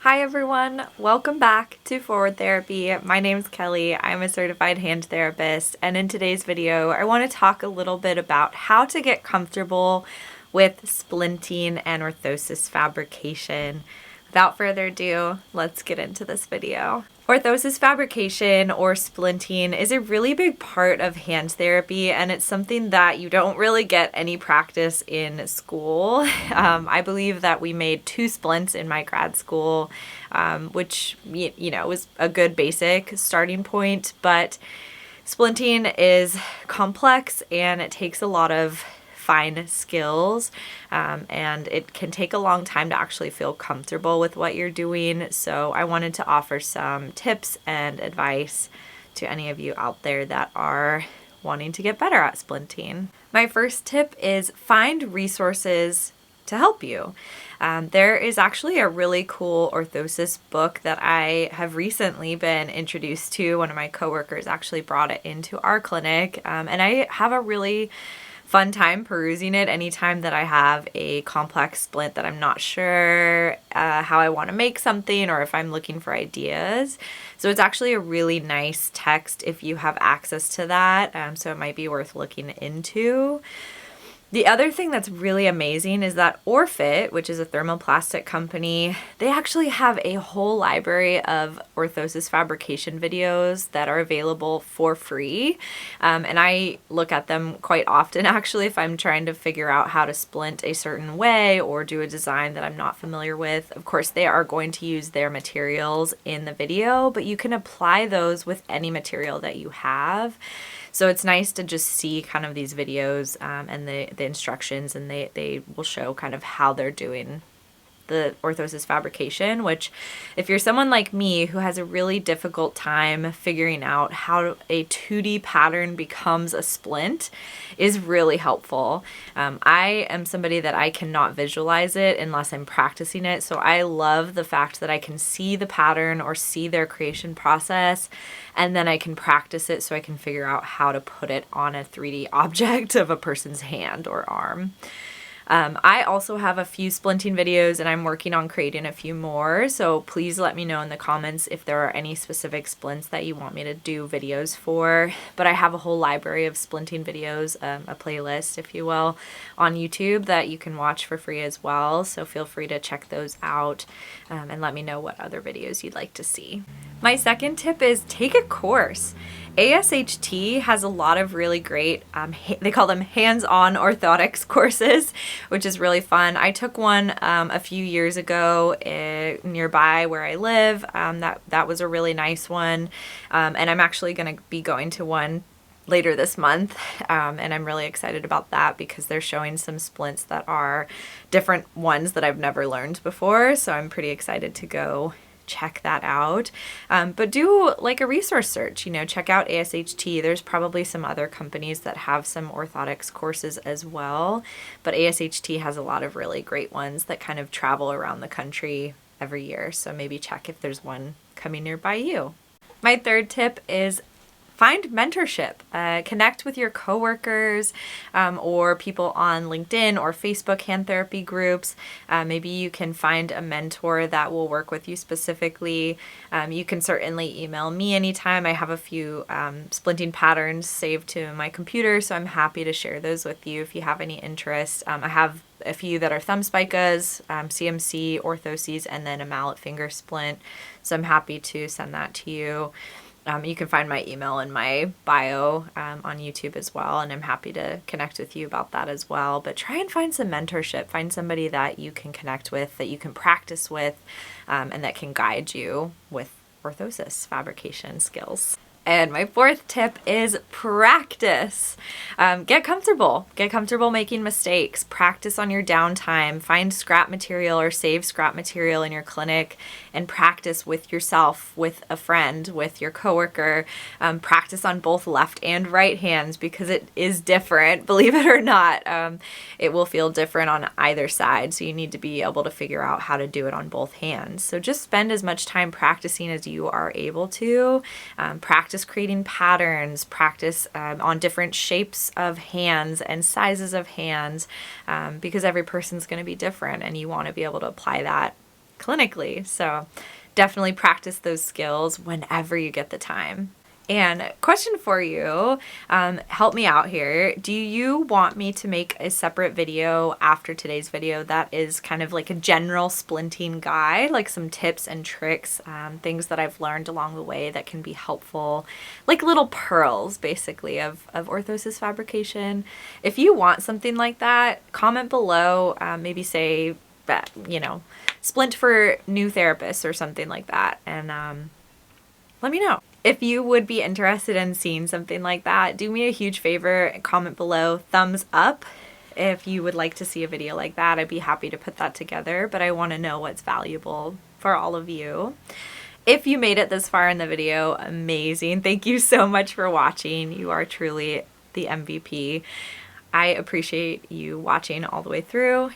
Hi everyone, welcome back to Forward Therapy. My name's Kelly. I'm a certified hand therapist, and in today's video I want to talk a little bit about how to get comfortable with splinting and orthosis fabrication. Without further ado, let's get into this video. Orthosis fabrication or splinting is a really big part of hand therapy, and it's something that you don't really get any practice in school. I believe that we made 2 splints in my grad school, which, was a good basic starting point, but splinting is complex and it takes a lot of fine skills, and it can take a long time to actually feel comfortable with what you're doing. So I wanted to offer some tips and advice to any of you out there that are wanting to get better at splinting. My first tip is find resources to help you. There is actually a really cool orthosis book that I have recently been introduced to. One of my coworkers actually brought it into our clinic, and I have a really fun time perusing it anytime that I have a complex splint that I'm not sure how I want to make something, or if I'm looking for ideas. So it's actually a really nice text if you have access to that, so it might be worth looking into. The other thing that's really amazing is that Orfit, which is a thermoplastic company, they actually have a whole library of orthosis fabrication videos that are available for free. And I look at them quite often, actually, if I'm trying to figure out how to splint a certain way or do a design that I'm not familiar with. Of course, they are going to use their materials in the video, but you can apply those with any material that you have. So it's nice to just see kind of these videos and the instructions, and they will show kind of how they're doing the orthosis fabrication, which if you're someone like me who has a really difficult time figuring out how a 2D pattern becomes a splint, is really helpful. I am somebody that I cannot visualize it unless I'm practicing it, so I love the fact that I can see the pattern or see their creation process, and then I can practice it so I can figure out how to put it on a 3D object of a person's hand or arm. I also have a few splinting videos, and I'm working on creating a few more, so please let me know in the comments if there are any specific splints that you want me to do videos for. But I have a whole library of splinting videos, a playlist, if you will, on YouTube that you can watch for free as well, so feel free to check those out and let me know what other videos you'd like to see. My second tip is take a course. ASHT has a lot of really great, they call them hands-on orthotics courses, which is really fun. I took one a few years ago nearby where I live. That was a really nice one, and I'm actually going to be going to one later this month, and I'm really excited about that because they're showing some splints that are different ones that I've never learned before, so I'm pretty excited to go check that out. But do like a resource search, check out ASHT. There's probably some other companies that have some orthotics courses as well, but ASHT has a lot of really great ones that kind of travel around the country every year. So maybe check if there's one coming nearby you. My third tip is find mentorship. Connect with your coworkers or people on LinkedIn or Facebook hand therapy groups. Maybe you can find a mentor that will work with you specifically. You can certainly email me anytime. I have a few splinting patterns saved to my computer, so I'm happy to share those with you if you have any interest. I have a few that are thumb spicas, CMC, orthoses, and then a mallet finger splint. So I'm happy to send that to you. You can find my email in my bio on YouTube as well, and I'm happy to connect with you about that as well. But try and find some mentorship. Find somebody that you can connect with, that you can practice with, and that can guide you with orthosis fabrication skills. And my fourth tip is practice. Get comfortable. Get comfortable making mistakes. Practice on your downtime. Find scrap material or save scrap material in your clinic and practice with yourself, with a friend, with your coworker. Practice on both left and right hands because it is different, believe it or not. It will feel different on either side, so you need to be able to figure out how to do it on both hands. So just spend as much time practicing as you are able to. Practice creating patterns, practice on different shapes of hands and sizes of hands, because every person's going to be different and you want to be able to apply that clinically. So definitely practice those skills whenever you get the time. And question for you, help me out here. Do you want me to make a separate video after today's video that is kind of like a general splinting guide, like some tips and tricks, things that I've learned along the way that can be helpful, like little pearls basically of orthosis fabrication? If you want something like that, comment below, maybe say that, splint for new therapists or something like that, and let me know. If you would be interested in seeing something like that, do me a huge favor, comment below, thumbs up. If you would like to see a video like that, I'd be happy to put that together, but I want to know what's valuable for all of you. If you made it this far in the video, amazing. Thank you so much for watching. You are truly the MVP. I appreciate you watching all the way through.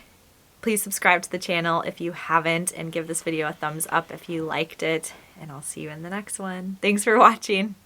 Please subscribe to the channel if you haven't, and give this video a thumbs up if you liked it, and I'll see you in the next one. Thanks for watching.